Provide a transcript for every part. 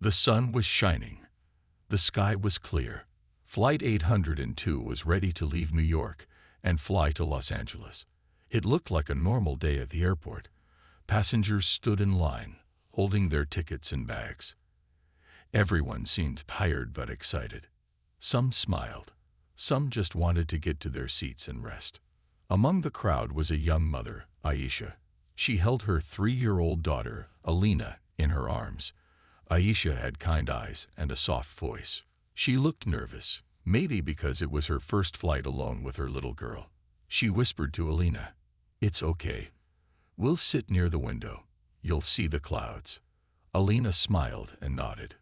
The sun was shining. The sky was clear. Flight 802 was ready to leave New York and fly to Los Angeles. It looked like a normal day at the airport. Passengers stood in line, holding their tickets and bags. Everyone seemed tired but excited. Some smiled. Some just wanted to get to their seats and rest. Among the crowd was a young mother, Aisha. She held her 3-year-old daughter, Alina, in her arms. Aisha had kind eyes and a soft voice. She looked nervous, maybe because it was her first flight alone with her little girl. She whispered to Alina, "It's okay. We'll sit near the window. You'll see the clouds." Alina smiled and nodded.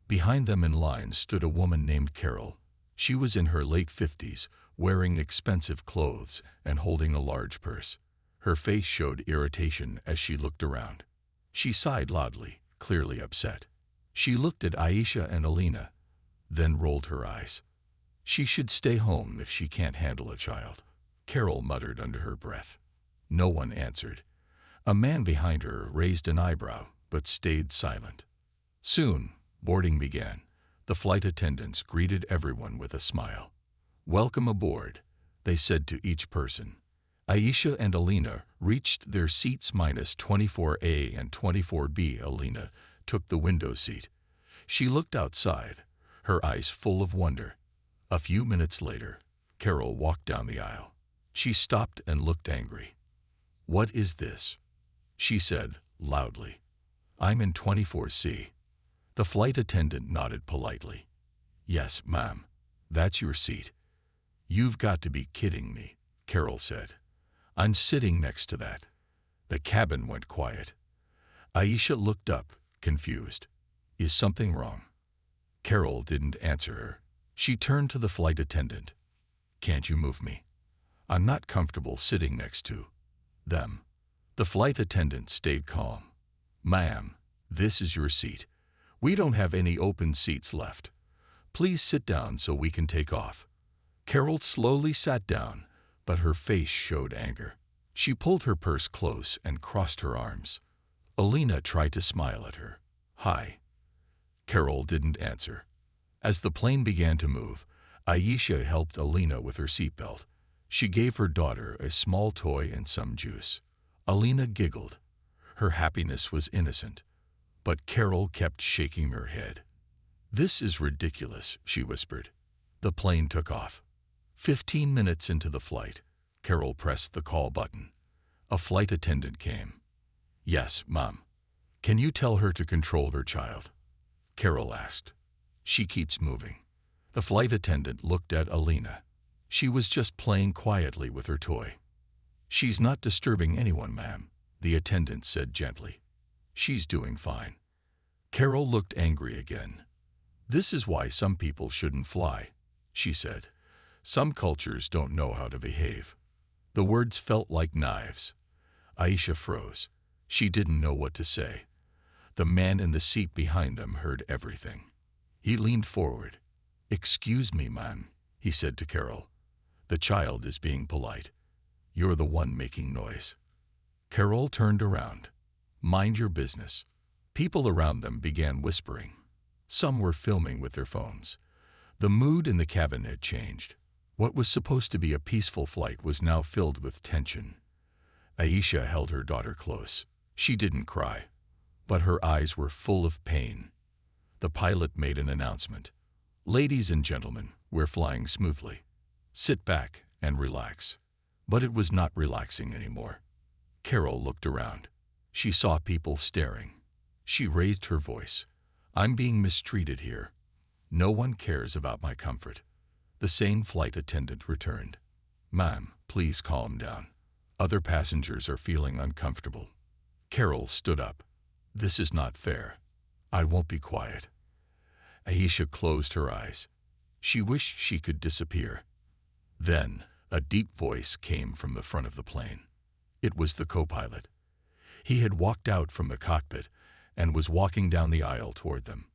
Behind them in line stood a woman named Carol. She was in her late 50s, wearing expensive clothes and holding a large purse. Her face showed irritation as she looked around. She sighed loudly, clearly upset. She looked at Aisha and Alina, then rolled her eyes. She should stay home if she can't handle a child, Carol muttered under her breath. No one answered. A man behind her raised an eyebrow, but stayed silent. Soon, boarding began. The flight attendants greeted everyone with a smile. "Welcome aboard," they said to each person. Aisha and Alina reached their seats minus 24A and 24B. Alina took the window seat. She looked outside, her eyes full of wonder. A few minutes later, Carol walked down the aisle. She stopped and looked angry. "What is this?" she said loudly. "I'm in 24C. The flight attendant nodded politely. "Yes, ma'am. That's your seat." "You've got to be kidding me," Carol said. "I'm sitting next to that." The cabin went quiet. Aisha looked up, confused. "Is something wrong?" Carol didn't answer her. She turned to the flight attendant. "Can't you move me? I'm not comfortable sitting next to them." The flight attendant stayed calm. "Ma'am, this is your seat. We don't have any open seats left. Please sit down so we can take off." Carol slowly sat down, but her face showed anger. She pulled her purse close and crossed her arms. Alina tried to smile at her. "Hi." Carol didn't answer. As the plane began to move, Aisha helped Alina with her seatbelt. She gave her daughter a small toy and some juice. Alina giggled. Her happiness was innocent. But Carol kept shaking her head. "This is ridiculous," she whispered. The plane took off. 15 minutes into the flight, Carol pressed the call button. A flight attendant came. "Yes, Mom. Can you tell her to control her child?" Carol asked. "She keeps moving." The flight attendant looked at Alina. She was just playing quietly with her toy. "She's not disturbing anyone, ma'am," the attendant said gently. "She's doing fine." Carol looked angry again. "This is why some people shouldn't fly," she said. "Some cultures don't know how to behave." The words felt like knives. Aisha froze. She didn't know what to say. The man in the seat behind them heard everything. He leaned forward. "Excuse me, ma'am," he said to Carol. "The child is being polite. You're the one making noise." Carol turned around. "Mind your business." People around them began whispering. Some were filming with their phones. The mood in the cabin had changed. What was supposed to be a peaceful flight was now filled with tension. Aisha held her daughter close. She didn't cry, but her eyes were full of pain. The pilot made an announcement. "Ladies and gentlemen, we're flying smoothly. Sit back and relax." But it was not relaxing anymore. Carol looked around. She saw people staring. She raised her voice. "I'm being mistreated here. No one cares about my comfort." The same flight attendant returned. "Ma'am, please calm down. Other passengers are feeling uncomfortable." Carol stood up. "This is not fair. I won't be quiet." Aisha closed her eyes. She wished she could disappear. Then, a deep voice came from the front of the plane. It was the co-pilot. He had walked out from the cockpit and was walking down the aisle toward them.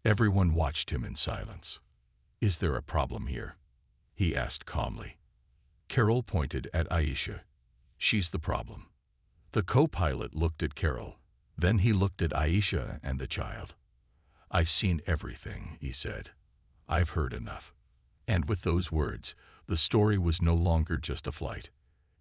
Everyone watched him in silence. "Is there a problem here?" he asked calmly. Carol pointed at Aisha. "She's the problem." The co-pilot looked at Carol. Then he looked at Aisha and the child. "I've seen everything," he said. "I've heard enough." And with those words, the story was no longer just a flight.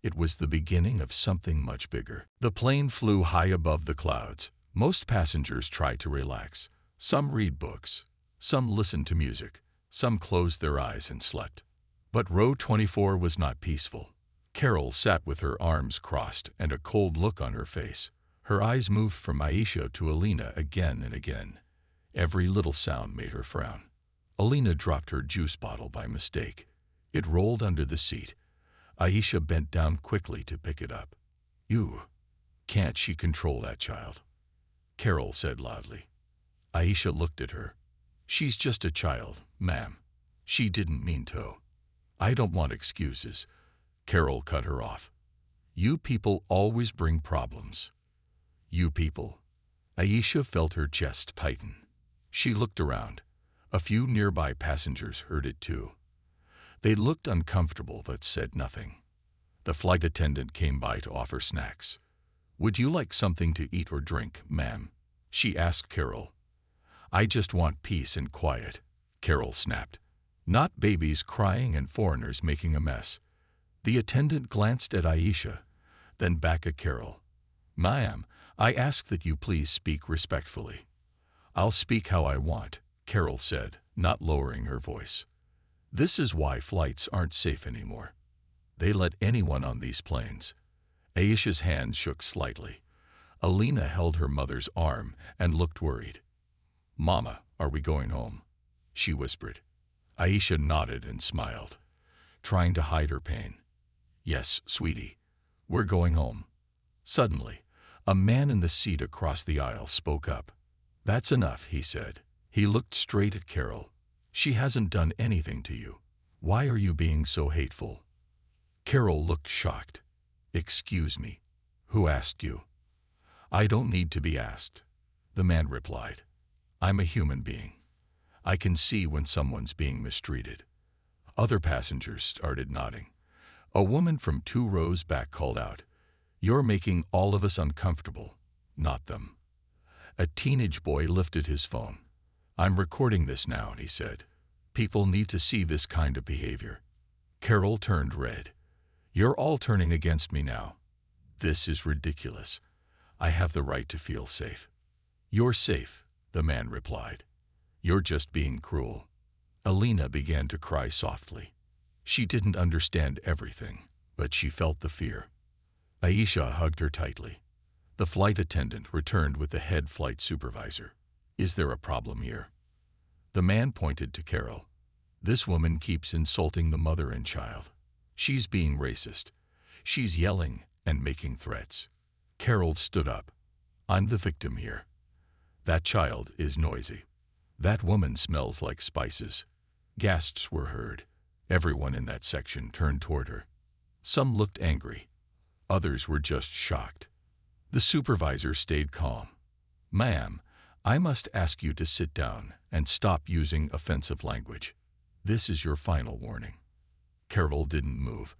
It was the beginning of something much bigger. The plane flew high above the clouds. Most passengers tried to relax. Some read books. Some listened to music. Some closed their eyes and slept. But row 24 was not peaceful. Carol sat with her arms crossed and a cold look on her face. Her eyes moved from Aisha to Alina again and again. Every little sound made her frown. Alina dropped her juice bottle by mistake. It rolled under the seat. Aisha bent down quickly to pick it up. Can't she control that child?" Carol said loudly. Aisha looked at her. "She's just a child, ma'am. She didn't mean to." "I don't want excuses." Carol cut her off. "You people always bring problems." "You people." Aisha felt her chest tighten. She looked around. A few nearby passengers heard it too. They looked uncomfortable but said nothing. The flight attendant came by to offer snacks. "Would you like something to eat or drink, ma'am?" she asked Carol. "I just want peace and quiet," Carol snapped. "Not babies crying and foreigners making a mess." The attendant glanced at Aisha, then back at Carol. "Ma'am, I ask that you please speak respectfully." "I'll speak how I want," Carol said, not lowering her voice. "This is why flights aren't safe anymore. They let anyone on these planes." Aisha's hands shook slightly. Alina held her mother's arm and looked worried. "Mama, are we going home?" she whispered. Aisha nodded and smiled, trying to hide her pain. "Yes, sweetie, we're going home." Suddenly, a man in the seat across the aisle spoke up. "That's enough," he said. He looked straight at Carol. "She hasn't done anything to you. Why are you being so hateful?" Carol looked shocked. "Excuse me, who asked you?" "I don't need to be asked," the man replied. "I'm a human being. I can see when someone's being mistreated." Other passengers started nodding. A woman from 2 rows back called out, "You're making all of us uncomfortable, not them." A teenage boy lifted his phone. "I'm recording this now," he said. "People need to see this kind of behavior." Carol turned red. "You're all turning against me now. This is ridiculous. I have the right to feel safe." "You're safe," the man replied. "You're just being cruel." Alina began to cry softly. She didn't understand everything, but she felt the fear. Aisha hugged her tightly. The flight attendant returned with the head flight supervisor. "Is there a problem here?" The man pointed to Carol. "This woman keeps insulting the mother and child. She's being racist. She's yelling and making threats." Carol stood up. "I'm the victim here. That child is noisy. That woman smells like spices." Gasps were heard. Everyone in that section turned toward her. Some looked angry. Others were just shocked. The supervisor stayed calm. "Ma'am, I must ask you to sit down and stop using offensive language. This is your final warning." Carol didn't move.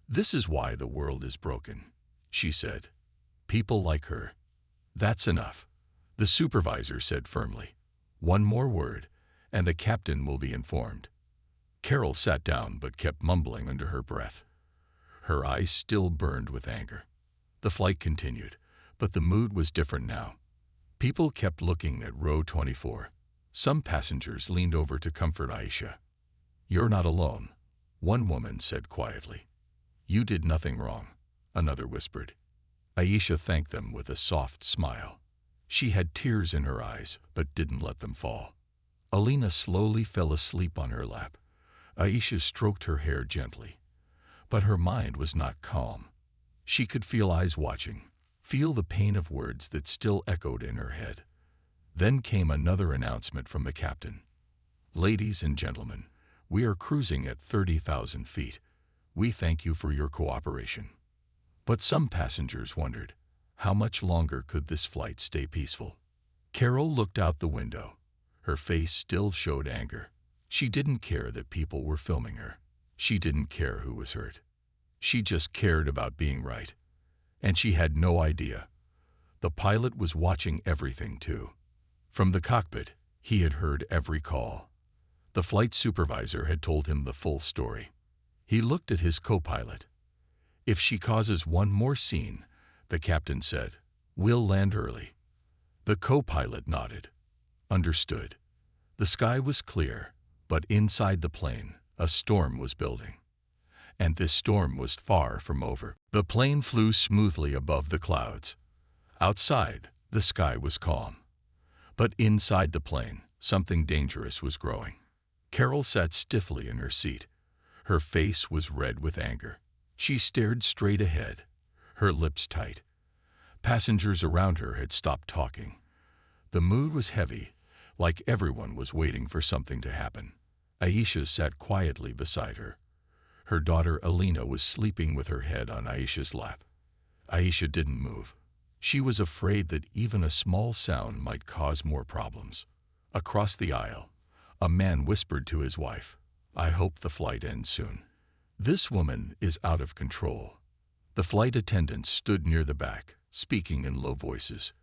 "This is why the world is broken," she said. "People like her." "That's enough," the supervisor said firmly. "One more word, and the captain will be informed." Carol sat down but kept mumbling under her breath. Her eyes still burned with anger. The flight continued, but the mood was different now. People kept looking at row 24. Some passengers leaned over to comfort Aisha. "You're not alone," one woman said quietly. "You did nothing wrong," another whispered. Aisha thanked them with a soft smile. She had tears in her eyes, but didn't let them fall. Alina slowly fell asleep on her lap. Aisha stroked her hair gently. But her mind was not calm. She could feel eyes watching, feel the pain of words that still echoed in her head. Then came another announcement from the captain. "Ladies and gentlemen, we are cruising at 30,000 feet. We thank you for your cooperation." But some passengers wondered, how much longer could this flight stay peaceful? Carol looked out the window. Her face still showed anger. She didn't care that people were filming her. She didn't care who was hurt. She just cared about being right. And she had no idea. The pilot was watching everything too. From the cockpit, He had heard every call. The flight supervisor had told him the full story. He looked at his co-pilot. "If she causes one more scene," the captain said, "we'll land early." The co-pilot nodded. Understood. The sky was clear, but inside the plane, a storm was building. And this storm was far from over. The plane flew smoothly above the clouds. Outside, the sky was calm. But inside the plane, something dangerous was growing. Carol sat stiffly in her seat. Her face was red with anger. She stared straight ahead, her lips tight. Passengers around her had stopped talking. The mood was heavy, like everyone was waiting for something to happen. Aisha sat quietly beside her. Her daughter Alina was sleeping with her head on Aisha's lap. Aisha didn't move. She was afraid that even a small sound might cause more problems. Across the aisle, a man whispered to his wife, "I hope the flight ends soon. This woman is out of control." The flight attendants stood near the back, speaking in low voices.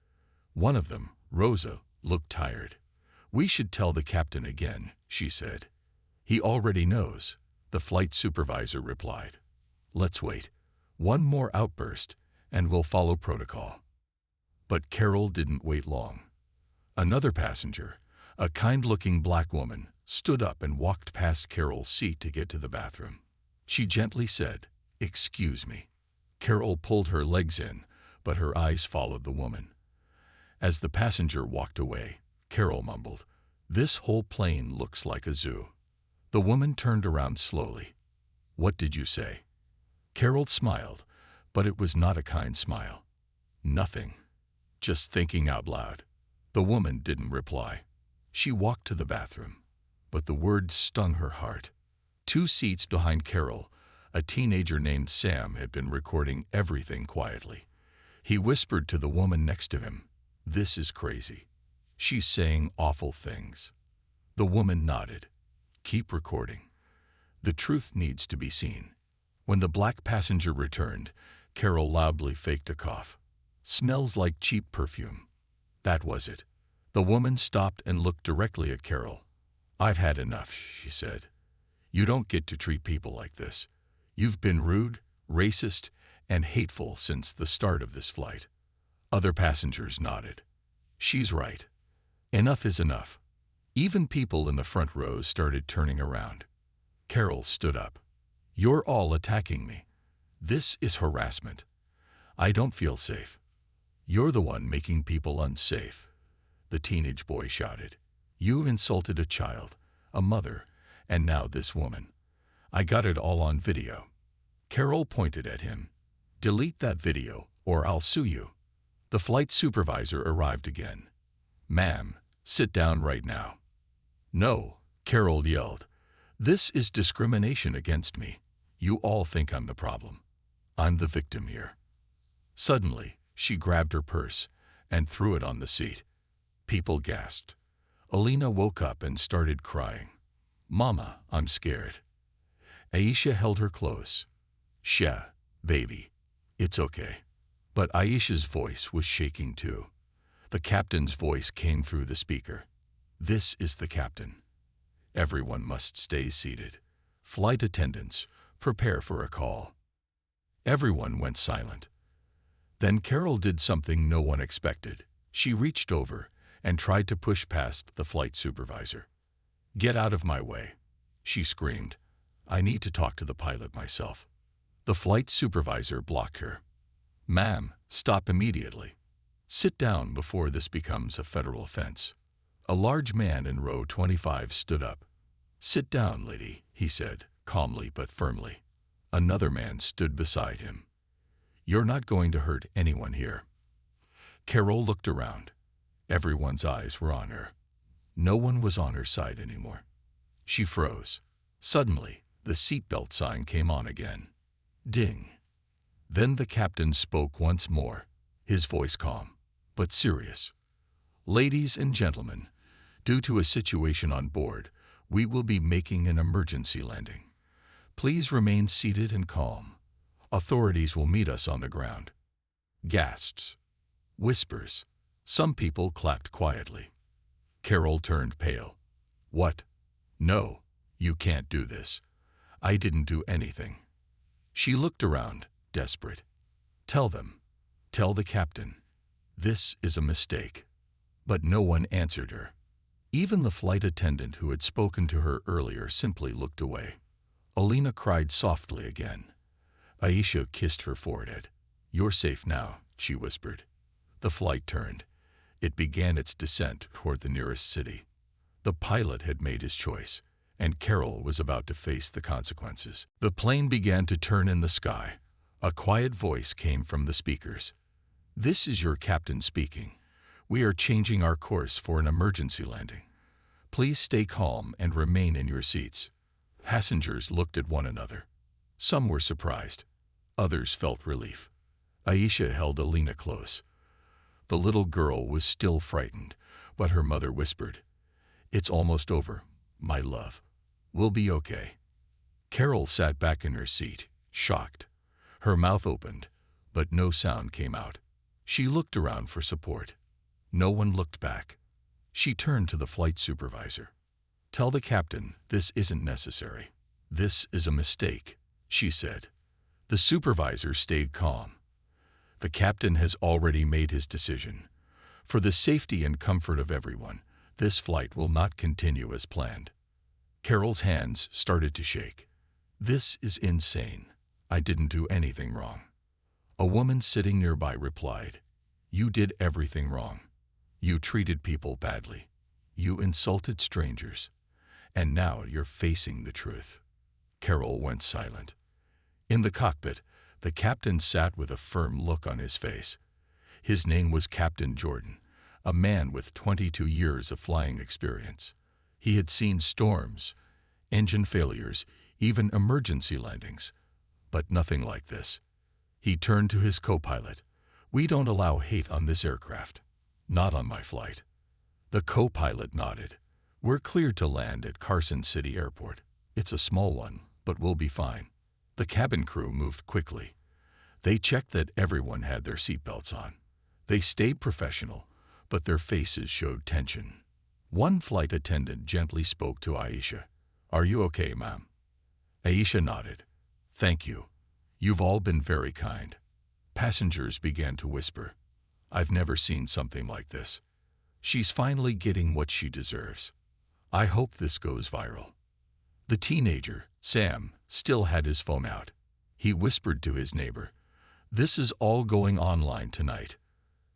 One of them, Rosa, looked tired. "We should tell the captain again," she said. "He already knows," the flight supervisor replied. "Let's wait. One more outburst, and we'll follow protocol." But Carol didn't wait long. Another passenger, a kind-looking black woman, stood up and walked past Carol's seat to get to the bathroom. She gently said, "Excuse me." Carol pulled her legs in, but her eyes followed the woman. As the passenger walked away, Carol mumbled, "This whole plane looks like a zoo." The woman turned around slowly. "What did you say?" Carol smiled, but it was not a kind smile. "Nothing. Just thinking out loud." The woman didn't reply. She walked to the bathroom, but the words stung her heart. 2 seats behind Carol, a teenager named Sam had been recording everything quietly. He whispered to the woman next to him, "This is crazy. She's saying awful things." The woman nodded. "Keep recording. The truth needs to be seen." When the black passenger returned, Carol loudly faked a cough. "Smells like cheap perfume." That was it. The woman stopped and looked directly at Carol. "I've had enough," she said. "You don't get to treat people like this. You've been rude, racist, and hateful since the start of this flight." Other passengers nodded. "She's right. Enough is enough." Even people in the front rows started turning around. Carol stood up. "You're all attacking me. This is harassment. I don't feel safe." "You're the one making people unsafe," the teenage boy shouted. "You've insulted a child, a mother, and now this woman. I got it all on video." Carol pointed at him. "Delete that video, or I'll sue you." The flight supervisor arrived again. "Ma'am, sit down right now." "No," Carol yelled. "This is discrimination against me. You all think I'm the problem. I'm the victim here." Suddenly, she grabbed her purse and threw it on the seat. People gasped. Alina woke up and started crying. "Mama, I'm scared." Aisha held her close. "Shh, baby. It's okay." But Aisha's voice was shaking too. The captain's voice came through the speaker. "This is the captain. Everyone must stay seated. Flight attendants, prepare for a call." Everyone went silent. Then Carol did something no one expected. She reached over and tried to push past the flight supervisor. "Get out of my way," she screamed. "I need to talk to the pilot myself." The flight supervisor blocked her. "Ma'am, stop immediately. Sit down before this becomes a federal offense." A large man in row 25 stood up. "Sit down, lady," he said, calmly but firmly. Another man stood beside him. "You're not going to hurt anyone here." Carol looked around. Everyone's eyes were on her. No one was on her side anymore. She froze. Suddenly, the seatbelt sign came on again. Ding. Then the captain spoke once more, his voice calm, but serious. "Ladies and gentlemen, due to a situation on board, we will be making an emergency landing. Please remain seated and calm. Authorities will meet us on the ground." Gasps. Whispers. Some people clapped quietly. Carol turned pale. What? No, you can't do this. I didn't do anything. She looked around, desperate. Tell them. Tell the captain. This is a mistake. But no one answered her. Even the flight attendant who had spoken to her earlier simply looked away. Alina cried softly again. Aisha kissed her forehead. You're safe now, she whispered. The flight turned. It began its descent toward the nearest city. The pilot had made his choice, and Carol was about to face the consequences. The plane began to turn in the sky. A quiet voice came from the speakers. This is your captain speaking. We are changing our course for an emergency landing. Please stay calm and remain in your seats. Passengers looked at one another. Some were surprised. Others felt relief. Aisha held Alina close. The little girl was still frightened, but her mother whispered, It's almost over, my love. We'll be okay. Carol sat back in her seat, shocked. Her mouth opened, but no sound came out. She looked around for support. No one looked back. She turned to the flight supervisor. Tell the captain this isn't necessary. This is a mistake, she said. The supervisor stayed calm. The captain has already made his decision. For the safety and comfort of everyone, this flight will not continue as planned. Carol's hands started to shake. This is insane. I didn't do anything wrong. A woman sitting nearby replied, You did everything wrong. You treated people badly. You insulted strangers. And now you're facing the truth. Carol went silent. In the cockpit, the captain sat with a firm look on his face. His name was Captain Jordan, a man with 22 years of flying experience. He had seen storms, engine failures, even emergency landings, but nothing like this. He turned to his co-pilot. We don't allow hate on this aircraft. Not on my flight. The co-pilot nodded. We're cleared to land at Carson City Airport. It's a small one, but we'll be fine. The cabin crew moved quickly. They checked that everyone had their seatbelts on. They stayed professional, but their faces showed tension. One flight attendant gently spoke to Aisha. Are you okay, ma'am? Aisha nodded. Thank you. You've all been very kind. Passengers began to whisper. I've never seen something like this. She's finally getting what she deserves. I hope this goes viral. The teenager, Sam, still had his phone out. He whispered to his neighbor, This is all going online tonight.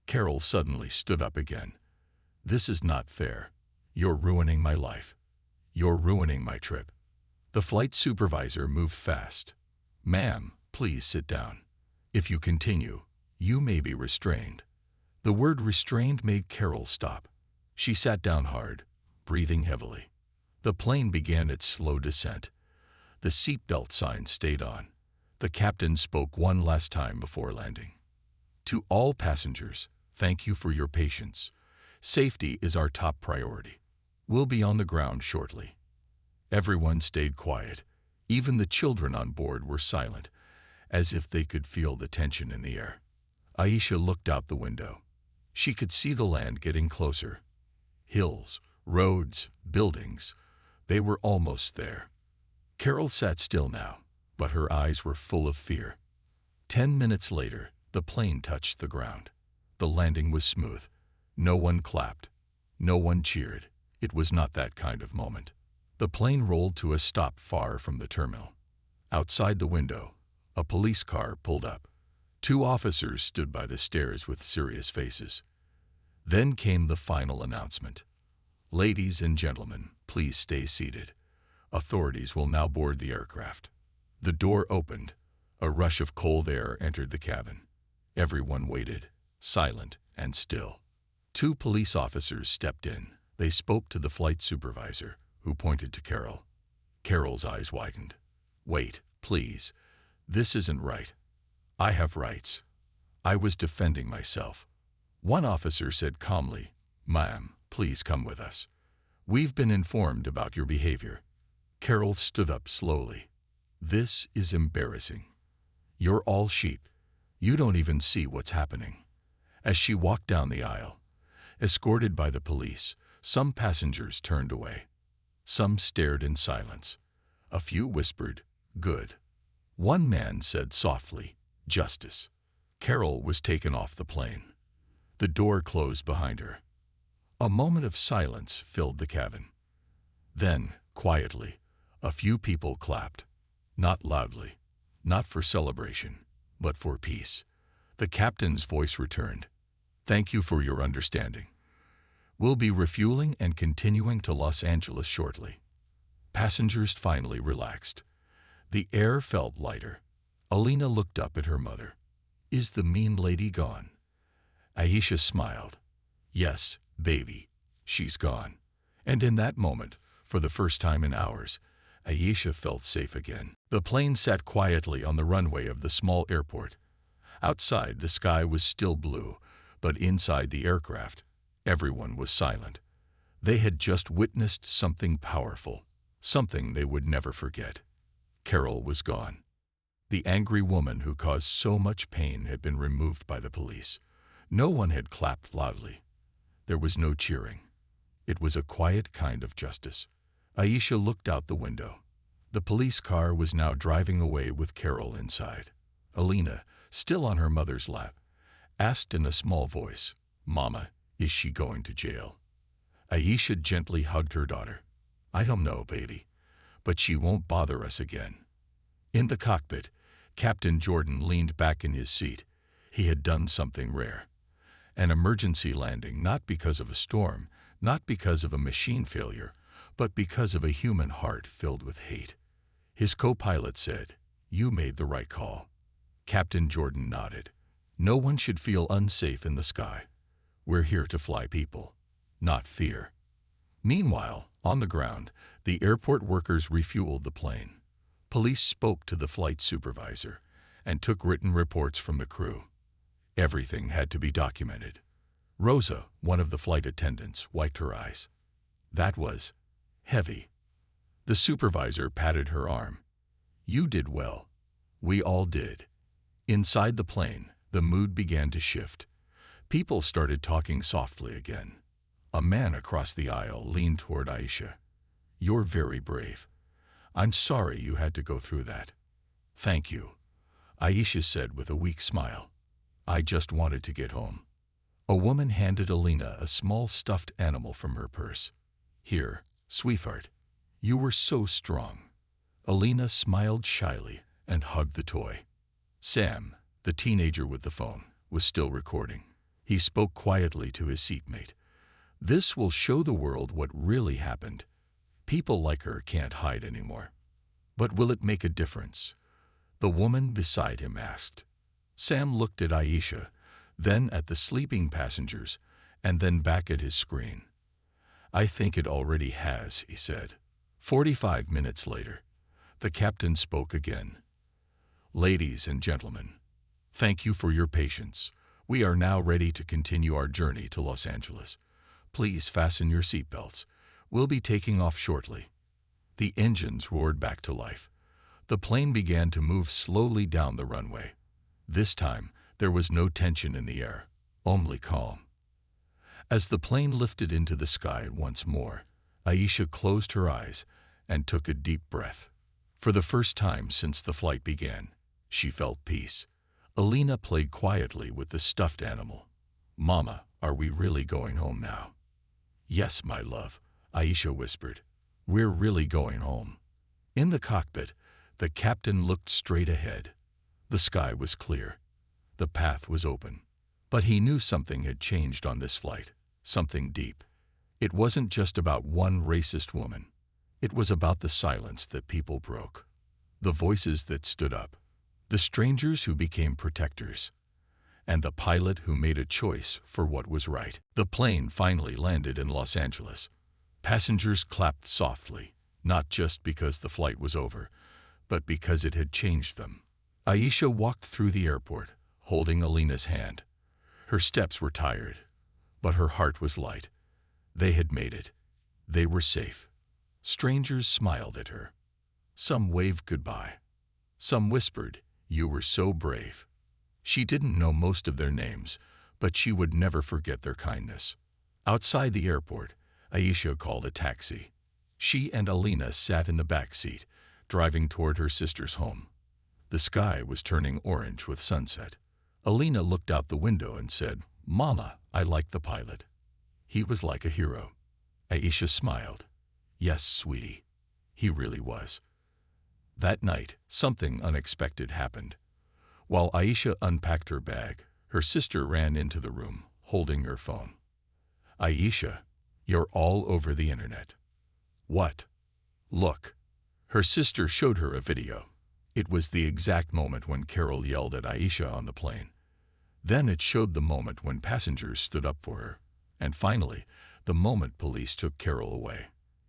Carol suddenly stood up again. This is not fair. You're ruining my life. You're ruining my trip. The flight supervisor moved fast. Ma'am, please sit down. If you continue, you may be restrained. The word restrained made Carol stop. She sat down hard, breathing heavily. The plane began its slow descent. The seatbelt sign stayed on. The captain spoke one last time before landing. To all passengers, thank you for your patience. Safety is our top priority. We'll be on the ground shortly. Everyone stayed quiet. Even the children on board were silent, as if they could feel the tension in the air. Aisha looked out the window. She could see the land getting closer. Hills, roads, buildings. They were almost there. Carol sat still now, but her eyes were full of fear. 10 minutes later, the plane touched the ground. The landing was smooth. No one clapped. No one cheered. It was not that kind of moment. The plane rolled to a stop far from the terminal. Outside the window, a police car pulled up. 2 officers stood by the stairs with serious faces. Then came the final announcement. Ladies and gentlemen, please stay seated. Authorities will now board the aircraft. The door opened. A rush of cold air entered the cabin. Everyone waited, silent and still. 2 police officers stepped in. They spoke to the flight supervisor, who pointed to Carol. Carol's eyes widened. Wait, please. This isn't right. I have rights. I was defending myself. One officer said calmly, Ma'am, please come with us. We've been informed about your behavior. Carol stood up slowly. This is embarrassing. You're all sheep. You don't even see what's happening. As she walked down the aisle, escorted by the police, Some passengers turned away. Some stared in silence. A few whispered, "Good." One man said softly, "Justice." Carol was taken off the plane. The door closed behind her. A moment of silence filled the cabin. Then, quietly, a few people clapped. Not loudly, not for celebration, but for peace. The captain's voice returned. "Thank you for your understanding. We'll be refueling and continuing to Los Angeles shortly." Passengers finally relaxed. The air felt lighter. Alina looked up at her mother. "Is the mean lady gone?" Aisha smiled. "Yes, baby, she's gone." And in that moment, for the first time in hours, Aisha felt safe again. The plane sat quietly on the runway of the small airport. Outside, the sky was still blue, but inside the aircraft, everyone was silent. They had just witnessed something powerful, something they would never forget. Carol was gone. The angry woman who caused so much pain had been removed by the police. No one had clapped loudly. There was no cheering. It was a quiet kind of justice. Aisha looked out the window. The police car was now driving away with Carol inside. Alina, still on her mother's lap, asked in a small voice, "Mama, is she going to jail?" Aisha gently hugged her daughter. "I don't know, baby, but she won't bother us again." In the cockpit, Captain Jordan leaned back in his seat. He had done something rare. An emergency landing, not because of a storm, not because of a machine failure, but because of a human heart filled with hate. His co-pilot said, "You made the right call." Captain Jordan nodded. "No one should feel unsafe in the sky. We're here to fly people, not fear." Meanwhile, on the ground, the airport workers refueled the plane. Police spoke to the flight supervisor and took written reports from the crew. Everything had to be documented. Rosa, one of the flight attendants, wiped her eyes. That was heavy. The supervisor patted her arm. "You did well. We all did." Inside the plane, the mood began to shift. People started talking softly again. A man across the aisle leaned toward Aisha. "You're very brave. I'm sorry you had to go through that." "Thank you," Aisha said with a weak smile. "I just wanted to get home." A woman handed Alina a small stuffed animal from her purse. "Here, sweetheart. You were so strong." Alina smiled shyly and hugged the toy. Sam, the teenager with the phone, was still recording. He spoke quietly to his seatmate. "This will show the world what really happened. People like her can't hide anymore." "But will it make a difference?" the woman beside him asked. Sam looked at Aisha, then at the sleeping passengers, and then back at his screen. "I think it already has," he said. 45 minutes later, the captain spoke again. "Ladies and gentlemen, thank you for your patience. We are now ready to continue our journey to Los Angeles. Please fasten your seatbelts. We'll be taking off shortly." The engines roared back to life. The plane began to move slowly down the runway. This time, there was no tension in the air, only calm. As the plane lifted into the sky once more, Aisha closed her eyes and took a deep breath. For the first time since the flight began, she felt peace. Alina played quietly with the stuffed animal. "Mama, are we really going home now?" "Yes, my love," Aisha whispered. "We're really going home." In the cockpit, the captain looked straight ahead. The sky was clear. The path was open. But he knew something had changed on this flight, something deep. It wasn't just about one racist woman. It was about the silence that people broke, the voices that stood up, the strangers who became protectors, and the pilot who made a choice for what was right. The plane finally landed in Los Angeles. Passengers clapped softly, not just because the flight was over, but because it had changed them. Aisha walked through the airport, holding Alina's hand. Her steps were tired, but her heart was light. They had made it. They were safe. Strangers smiled at her. Some waved goodbye. Some whispered, "You were so brave." She didn't know most of their names, but she would never forget their kindness. Outside the airport, Aisha called a taxi. She and Alina sat in the back seat, driving toward her sister's home. The sky was turning orange with sunset. Alina looked out the window and said, "Mama, I like the pilot. He was like a hero." Aisha smiled. "Yes, sweetie, he really was." That night, something unexpected happened. While Aisha unpacked her bag, her sister ran into the room, holding her phone. "Aisha, you're all over the internet." "What?" "Look." Her sister showed her a video. It was the exact moment when Carol yelled at Aisha on the plane. Then it showed the moment when passengers stood up for her. And finally, the moment police took Carol away.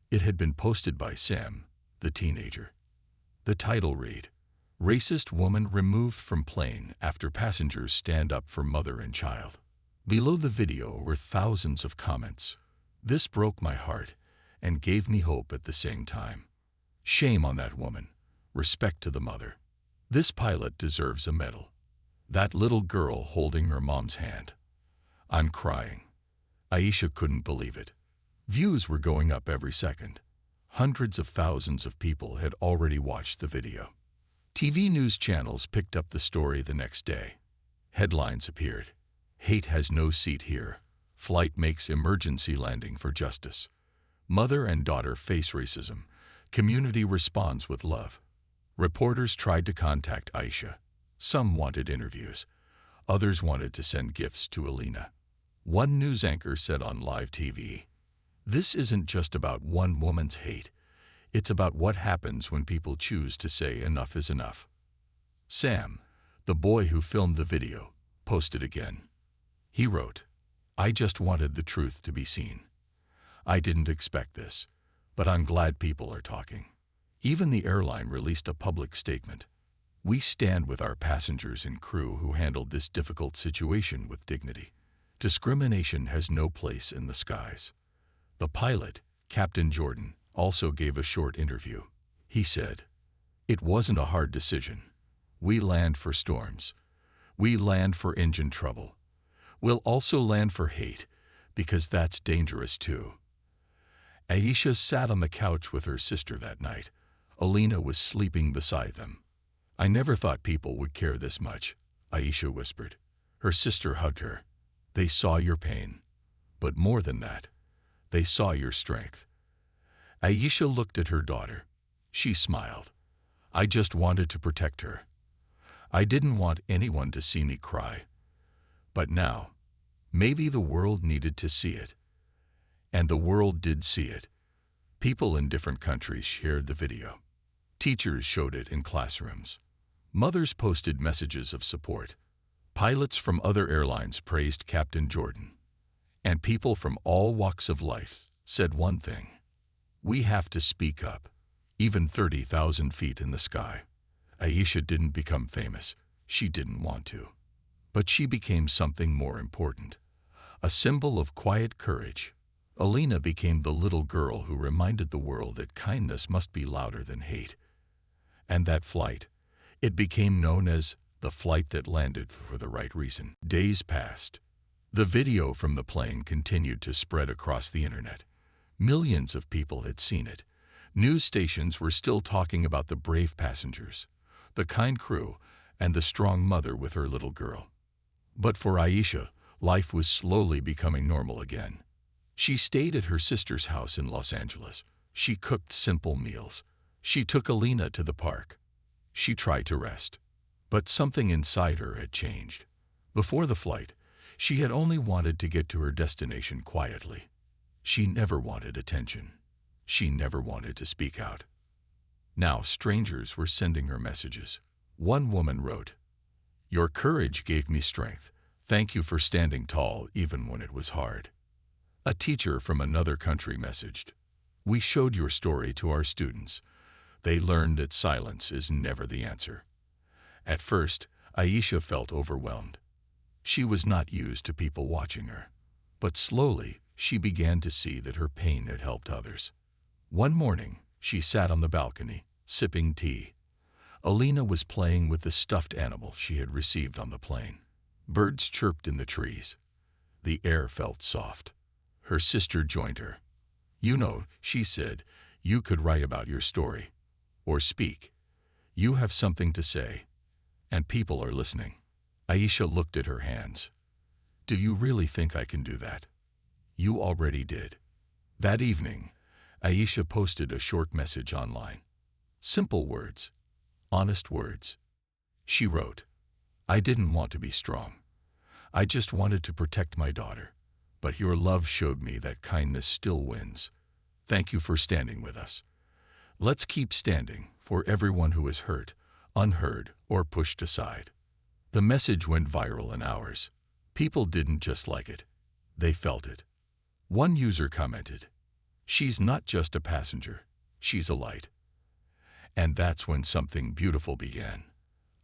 It had been posted by Sam, the teenager. The title read, "Racist Woman Removed from Plane After Passengers Stand Up for Mother and Child." Below the video were thousands of comments. This broke my heart and gave me hope at the same time. Shame on that woman. Respect to the mother. This pilot deserves a medal. That little girl holding her mom's hand. I'm crying. Aisha couldn't believe it. Views were going up every second. Hundreds of thousands of people had already watched the video. TV news channels picked up the story the next day. Headlines appeared. "Hate has no seat here. Flight makes emergency landing for justice. Mother and daughter face racism. Community responds with love." Reporters tried to contact Aisha. Some wanted interviews. Others wanted to send gifts to Alina. One news anchor said on live TV, "This isn't just about one woman's hate. It's about what happens when people choose to say enough is enough." Sam, the boy who filmed the video, posted again. He wrote, "I just wanted the truth to be seen. I didn't expect this, but I'm glad people are talking." Even the airline released a public statement. "We stand with our passengers and crew who handled this difficult situation with dignity. Discrimination has no place in the skies." The pilot, Captain Jordan, also gave a short interview. He said, "It wasn't a hard decision. We land for storms. We land for engine trouble. We'll also land for hate, because that's dangerous too." Aisha sat on the couch with her sister that night. Alina was sleeping beside them. "I never thought people would care this much," Aisha whispered. Her sister hugged her. "They saw your pain. But more than that, they saw your strength." Aisha looked at her daughter. She smiled. "I just wanted to protect her. I didn't want anyone to see me cry. But now, maybe the world needed to see it." And the world did see it. People in different countries shared the video. Teachers showed it in classrooms. Mothers posted messages of support. Pilots from other airlines praised Captain Jordan. And people from all walks of life said one thing: "We have to speak up." Even 30,000 feet in the sky. Aisha didn't become famous. She didn't want to. But she became something more important. A symbol of quiet courage. Alina became the little girl who reminded the world that kindness must be louder than hate. And that flight, it became known as the flight that landed for the right reason. Days passed. The video from the plane continued to spread across the internet. Millions of people had seen it. News stations were still talking about the brave passengers, the kind crew, and the strong mother with her little girl. But for Aisha, life was slowly becoming normal again. She stayed at her sister's house in Los Angeles. She cooked simple meals. She took Alina to the park. She tried to rest. But something inside her had changed. Before the flight, she had only wanted to get to her destination quietly. She never wanted attention. She never wanted to speak out. Now strangers were sending her messages. One woman wrote, "Your courage gave me strength. Thank you for standing tall even when it was hard." A teacher from another country messaged, "We showed your story to our students. They learned that silence is never the answer." At first, Aisha felt overwhelmed. She was not used to people watching her. But slowly, she began to see that her pain had helped others. One morning, she sat on the balcony, sipping tea. Alina was playing with the stuffed animal she had received on the plane. Birds chirped in the trees. The air felt soft. Her sister joined her. You know, she said, you could write about your story. Or speak. You have something to say. And people are listening. Aisha looked at her hands. Do you really think I can do that? You already did. That evening, Aisha posted a short message online. Simple words. Honest words. She wrote, I didn't want to be strong. I just wanted to protect my daughter. But your love showed me that kindness still wins. Thank you for standing with us. Let's keep standing for everyone who is hurt, unheard, or pushed aside. The message went viral in hours. People didn't just like it. They felt it. One user commented, she's not just a passenger, she's a light. And that's when something beautiful began.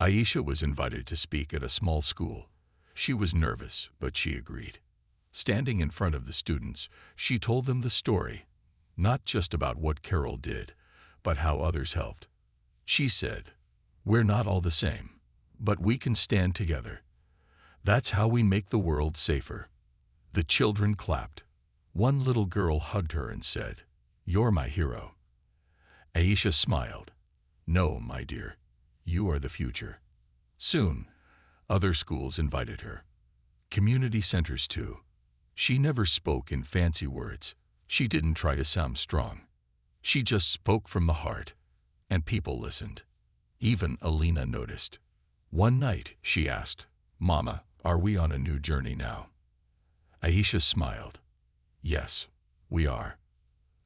Aisha was invited to speak at a small school. She was nervous, but she agreed. Standing in front of the students, she told them the story, not just about what Carol did, but how others helped. She said, we're not all the same, but we can stand together. That's how we make the world safer. The children clapped. One little girl hugged her and said, you're my hero. Aisha smiled. No, my dear, you are the future. Soon, other schools invited her. Community centers too. She never spoke in fancy words. She didn't try to sound strong. She just spoke from the heart, and people listened. Even Alina noticed. One night, she asked, Mama, are we on a new journey now? Aisha smiled. Yes, we are.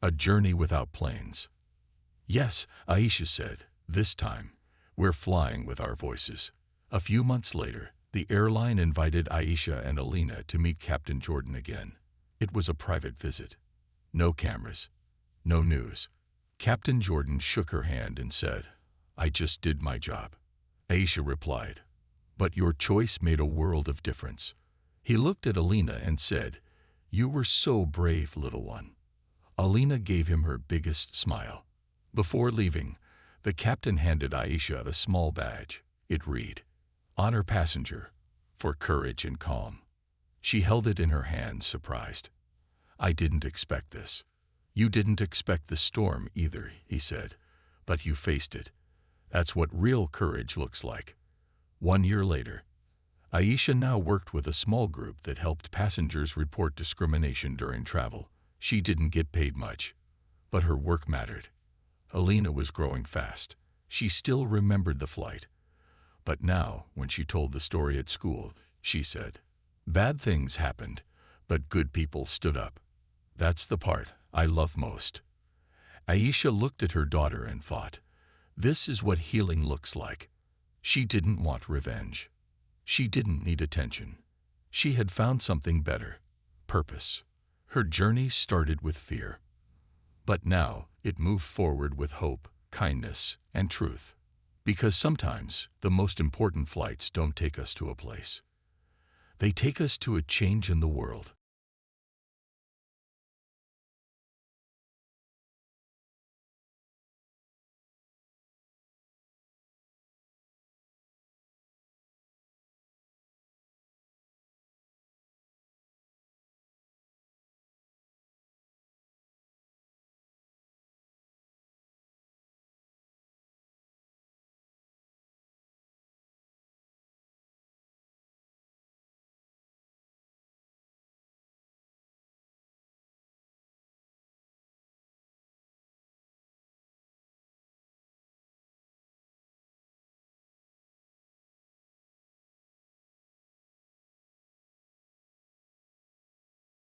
A journey without planes. Yes, Aisha said, this time, we're flying with our voices. A few months later, the airline invited Aisha and Alina to meet Captain Jordan again. It was a private visit. No cameras. No news. Captain Jordan shook her hand and said, I just did my job. Aisha replied, but your choice made a world of difference. He looked at Alina and said, you were so brave, little one. Alina gave him her biggest smile. Before leaving, the captain handed Aisha a small badge. It read, Honor Passenger, for courage and calm. She held it in her hand, surprised. I didn't expect this. You didn't expect the storm either, he said, but you faced it. That's what real courage looks like. 1 year later, Aisha now worked with a small group that helped passengers report discrimination during travel. She didn't get paid much, but her work mattered. Alina was growing fast. She still remembered the flight. But now, when she told the story at school, she said, bad things happened, but good people stood up. That's the part I love most. Aisha looked at her daughter and thought, this is what healing looks like. She didn't want revenge. She didn't need attention. She had found something better, purpose. Her journey started with fear. But now it moved forward with hope, kindness, and truth. Because sometimes the most important flights don't take us to a place. They take us to a change in the world.